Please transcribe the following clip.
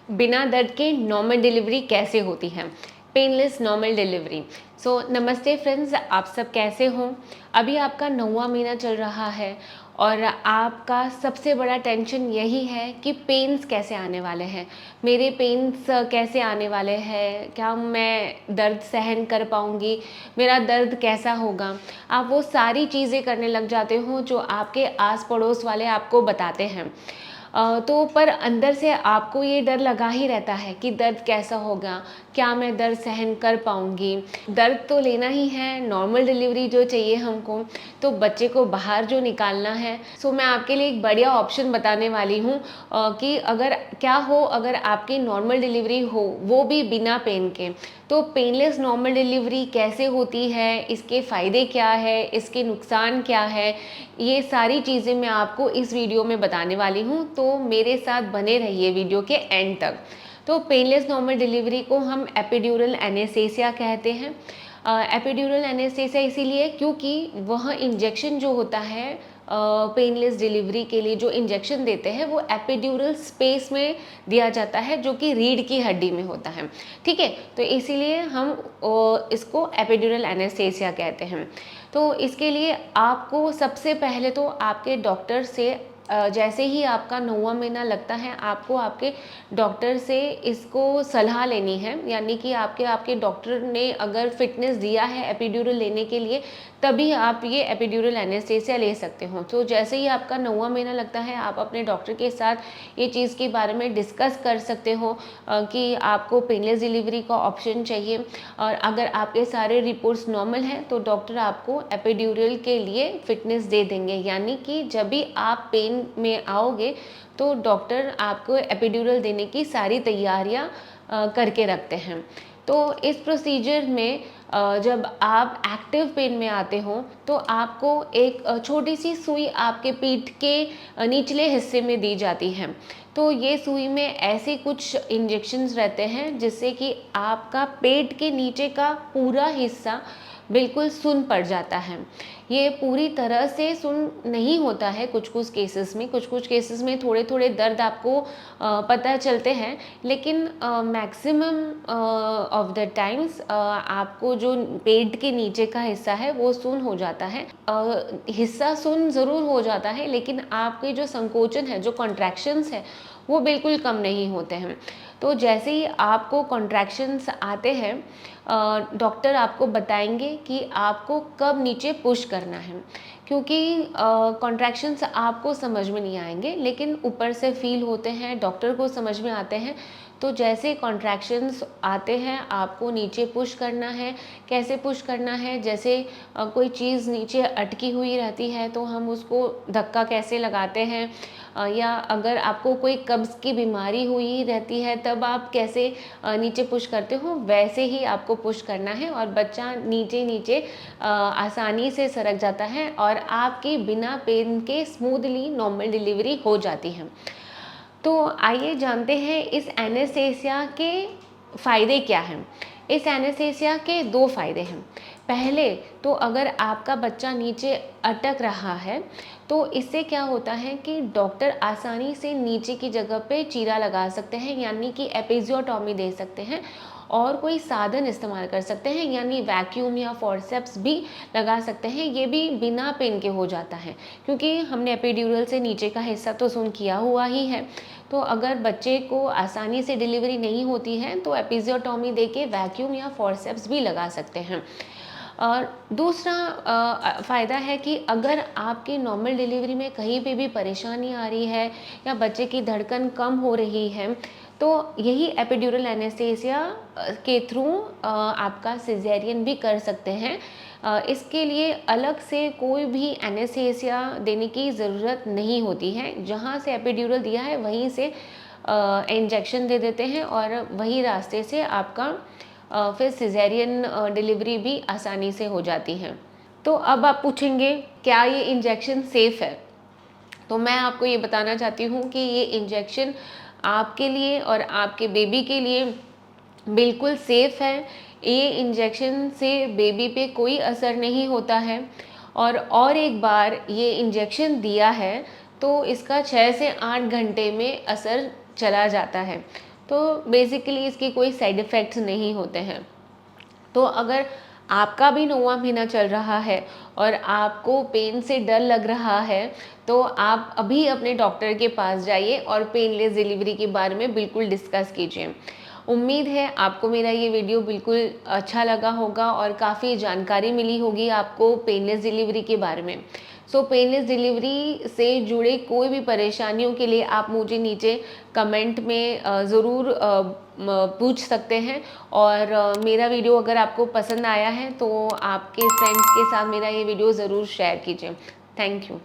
बिना दर्द के नॉर्मल डिलीवरी कैसे होती है, पेनलेस नॉर्मल डिलीवरी। नमस्ते फ्रेंड्स, आप सब कैसे हो। अभी आपका 9वां महीना चल रहा है और आपका सबसे बड़ा टेंशन यही है कि पेन्स कैसे आने वाले हैं, मेरे पेन्स कैसे आने वाले हैं, क्या मैं दर्द सहन कर पाऊँगी, मेरा दर्द कैसा होगा। आप वो सारी चीज़ें करने लग जाते हो जो आपके आस पड़ोस वाले आपको बताते हैं। तो पर अंदर से आपको ये डर लगा ही रहता है कि दर्द कैसा होगा, क्या मैं दर्द सहन कर पाऊँगी। दर्द तो लेना ही है, नॉर्मल डिलीवरी जो चाहिए हमको, तो बच्चे को बाहर जो निकालना है। मैं आपके लिए एक बढ़िया ऑप्शन बताने वाली हूँ कि अगर आपकी नॉर्मल डिलीवरी हो, वो भी बिना पेन के। तो पेनलेस नॉर्मल डिलीवरी कैसे होती है, इसके फ़ायदे क्या है, इसके नुकसान क्या है, ये सारी चीज़ें मैं आपको इस वीडियो में बताने वाली हूँ। तो मेरे साथ बने रहिए वीडियो के एंड तक। तो पेनलेस नॉर्मल डिलीवरी को हम एपिड्यूरल एनेस्थीसिया कहते हैं। एपिड्यूरल एनेस्थीसिया इसीलिए क्योंकि वह इंजेक्शन जो होता है पेनलेस डिलीवरी के लिए जो इंजेक्शन देते हैं वो एपिड्यूरल स्पेस में दिया जाता है, जो कि रीढ़ की हड्डी में होता है। ठीक है, तो इसीलिए हम इसको एपिड्यूरल एनेस्थीसिया कहते हैं। तो इसके लिए आपको सबसे पहले तो आपके डॉक्टर से जैसे ही आपका 9वां महीना लगता है, आपको आपके डॉक्टर से इसको सलाह लेनी है। यानी कि आपके डॉक्टर ने अगर फिटनेस दिया है एपिड्यूरल लेने के लिए, तभी आप ये एपिड्यूरल एनेस्थीसिया ले सकते हो। तो जैसे ही आपका 9वां महीना लगता है, आप अपने डॉक्टर के साथ ये चीज़ के बारे में डिस्कस कर सकते हो कि आपको पेनलेस डिलीवरी का ऑप्शन चाहिए। और अगर आपके सारे रिपोर्ट्स नॉर्मल हैं तो डॉक्टर आपको एपिड्यूरल के लिए फिटनेस दे देंगे। यानी कि जब भी आप पेन में आओगे तो डॉक्टर आपको एपिड्यूरल देने की सारी तैयारियां करके रखते हैं। तो इस प्रोसीजर में जब आप एक्टिव पेन में आते हो तो आपको एक छोटी सी सुई आपके पीठ के निचले हिस्से में दी जाती है। तो ये सुई में ऐसे कुछ इंजेक्शंस रहते हैं जिससे कि आपका पेट के नीचे का पूरा हिस्सा बिल्कुल सुन्न पड़ जाता है। ये पूरी तरह से सुन्न नहीं होता है, कुछ कुछ केसेस में थोड़े थोड़े दर्द आपको पता चलते हैं, लेकिन मैक्सिमम ऑफ द टाइम्स आपको जो पेट के नीचे का हिस्सा है वो सुन्न हो जाता है। हिस्सा सुन्न ज़रूर हो जाता है, लेकिन आपके जो संकोचन है, जो कॉन्ट्रैक्शंस है, वो बिल्कुल कम नहीं होते हैं। तो जैसे ही आपको कॉन्ट्रैक्शंस आते हैं, डॉक्टर आपको बताएंगे कि आपको कब नीचे पुश करना है, क्योंकि कॉन्ट्रैक्शंस आपको समझ में नहीं आएंगे लेकिन ऊपर से फील होते हैं, डॉक्टर को समझ में आते हैं। तो जैसे कॉन्ट्रैक्शंस आते हैं, आपको नीचे पुश करना है। कैसे पुश करना है, जैसे कोई चीज़ नीचे अटकी हुई रहती है तो हम उसको धक्का कैसे लगाते हैं, या अगर आपको कोई कब्ज़ की बीमारी हुई रहती है तब आप कैसे नीचे पुश करते हो, वैसे ही आपको पुश करना है और बच्चा नीचे नीचे आसानी से सरक जाता है और आपकी बिना पेन के स्मूथली नॉर्मल डिलीवरी हो जाती है। तो आइए जानते हैं इस एनेस्थीसिया के फ़ायदे क्या हैं। इस एनेस्थीसिया के 2 फ़ायदे हैं। पहले तो अगर आपका बच्चा नीचे अटक रहा है तो इससे क्या होता है कि डॉक्टर आसानी से नीचे की जगह पे चीरा लगा सकते हैं, यानी कि एपिजियोटॉमी दे सकते हैं और कोई साधन इस्तेमाल कर सकते हैं, यानी वैक्यूम या फॉर्सेप्स भी लगा सकते हैं। ये भी बिना पेन के हो जाता है क्योंकि हमने एपिड्यूरल से नीचे का हिस्सा तो सुन्न किया हुआ ही है। तो अगर बच्चे को आसानी से डिलीवरी नहीं होती है तो एपिजियोटॉमी देके वैक्यूम या फॉर्सेप्स भी लगा सकते हैं। और दूसरा फ़ायदा है कि अगर आपकी नॉर्मल डिलीवरी में कहीं पे भी परेशानी आ रही है या बच्चे की धड़कन कम हो रही है, तो यही एपिड्यूरल एनेस्थीसिया के थ्रू आपका सिजेरियन भी कर सकते हैं। इसके लिए अलग से कोई भी एनेस्थीसिया देने की ज़रूरत नहीं होती है। जहाँ से एपिड्यूरल दिया है वहीं से इंजेक्शन दे देते हैं और वही रास्ते से आपका फिर सिजेरियन डिलीवरी भी आसानी से हो जाती है। तो अब आप पूछेंगे क्या ये इंजेक्शन सेफ़ है? तो मैं आपको ये बताना चाहती हूँ कि ये इंजेक्शन आपके लिए और आपके बेबी के लिए बिल्कुल सेफ़ है। ये इंजेक्शन से बेबी पे कोई असर नहीं होता है और एक बार ये इंजेक्शन दिया है तो इसका 6 से 8 घंटे में असर चला जाता है। तो बेसिकली इसके कोई साइड इफ़ेक्ट्स नहीं होते हैं। तो अगर आपका भी 9वां महीना चल रहा है और आपको पेन से डर लग रहा है, तो आप अभी अपने डॉक्टर के पास जाइए और पेनलेस डिलीवरी के बारे में बिल्कुल डिस्कस कीजिए। उम्मीद है आपको मेरा ये वीडियो बिल्कुल अच्छा लगा होगा और काफ़ी जानकारी मिली होगी आपको पेनलेस डिलीवरी के बारे में। सो पेनलेस डिलीवरी से जुड़े कोई भी परेशानियों के लिए आप मुझे नीचे कमेंट में ज़रूर पूछ सकते हैं। और मेरा वीडियो अगर आपको पसंद आया है तो आपके फ्रेंड्स के साथ मेरा ये वीडियो ज़रूर शेयर कीजिए। Thank you.